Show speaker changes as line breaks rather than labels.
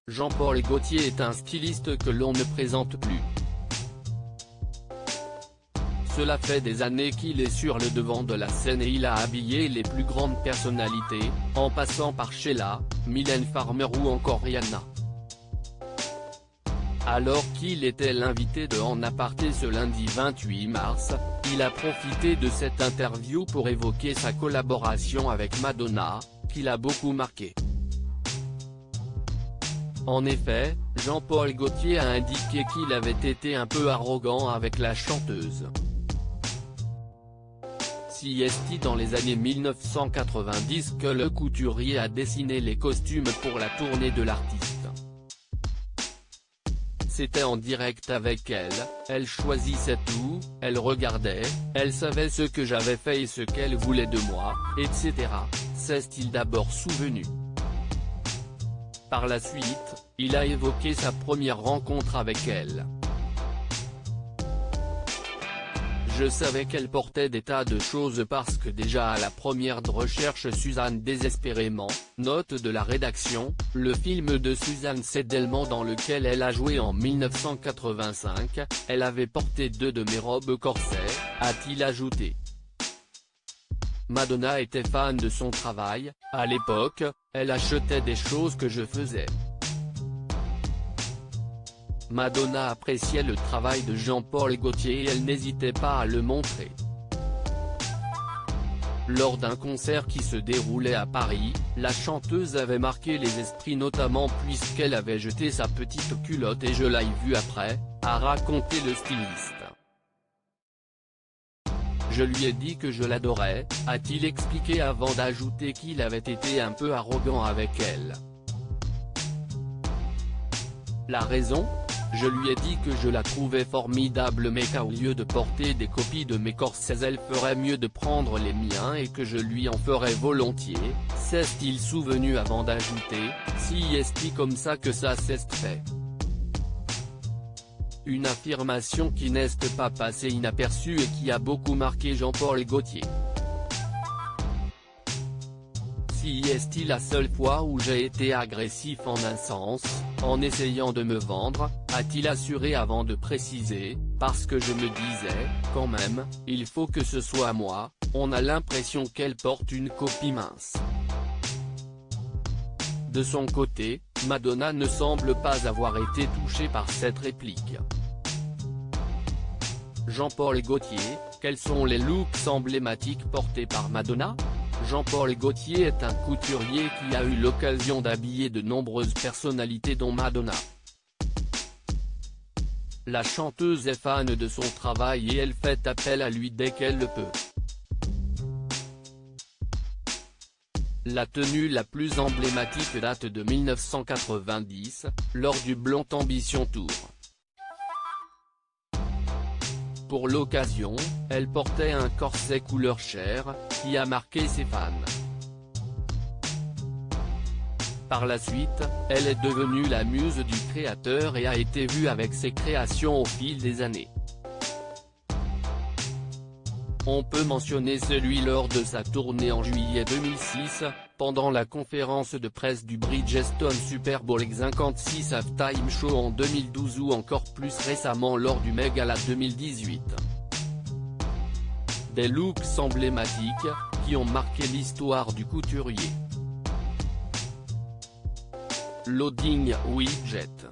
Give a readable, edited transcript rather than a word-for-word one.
Jean-Paul Gaultier est un styliste que l'on ne présente plus. Cela fait des années qu'il est sur le devant de la scène et il a habillé les plus grandes personnalités, en passant par Sheila, Mylène Farmer ou encore Rihanna. Alors qu'il était l'invité de En Aparté ce lundi 28 mars, il a profité de cette interview pour évoquer sa collaboration avec Madonna, qui l'a beaucoup marqué. En effet, Jean-Paul Gaultier a indiqué qu'il avait été un peu arrogant avec la chanteuse. Si est dans les années 1990 que le couturier a dessiné les costumes pour la tournée de l'artiste. C'était en direct avec elle choisissait tout, elle regardait, elle savait ce que j'avais fait et ce qu'elle voulait de moi, etc. s'est-il d'abord souvenu. Par la suite, il a évoqué sa première rencontre avec elle. Je savais qu'elle portait des tas de choses parce que déjà à la première de recherche Suzanne désespérément, note de la rédaction, le film de Suzanne Seidelman dans lequel elle a joué en 1985, elle avait porté 2 de mes robes corset, a-t-il ajouté. Madonna était fan de son travail, à l'époque, elle achetait des choses que je faisais. Madonna appréciait le travail de Jean-Paul Gaultier et elle n'hésitait pas à le montrer. Lors d'un concert qui se déroulait à Paris, la chanteuse avait marqué les esprits notamment puisqu'elle avait jeté sa petite culotte et je l'ai vue après, a raconté le styliste. Je lui ai dit que je l'adorais, a-t-il expliqué avant d'ajouter qu'il avait été un peu arrogant avec elle. La raison ? Je lui ai dit que je la trouvais formidable mais qu'au lieu de porter des copies de mes corsets elle ferait mieux de prendre les miens et que je lui en ferais volontiers, s'est-il souvenu avant d'ajouter, si est comme ça que ça s'est fait. Une affirmation qui n'est pas passée inaperçue et qui a beaucoup marqué Jean-Paul Gaultier. Si est la seule fois où j'ai été agressif en un sens, en essayant de me vendre, a-t-il assuré avant de préciser, parce que je me disais, quand même, il faut que ce soit moi, on a l'impression qu'elle porte une copie mince. De son côté, Madonna ne semble pas avoir été touchée par cette réplique. Jean-Paul Gaultier, quels sont les looks emblématiques portés par Madonna ? Jean-Paul Gaultier est un couturier qui a eu l'occasion d'habiller de nombreuses personnalités dont Madonna. La chanteuse est fan de son travail et elle fait appel à lui dès qu'elle le peut. La tenue la plus emblématique date de 1990, lors du Blond Ambition Tour. Pour l'occasion, elle portait un corset couleur chair, qui a marqué ses fans. Par la suite, elle est devenue la muse du créateur et a été vue avec ses créations au fil des années. On peut mentionner celui lors de sa tournée en juillet 2006, pendant la conférence de presse du Bridgestone Super Bowl X56 Halftime Show en 2012 ou encore plus récemment lors du Met Gala 2018. Des looks emblématiques, qui ont marqué l'histoire du couturier. Loading Widget.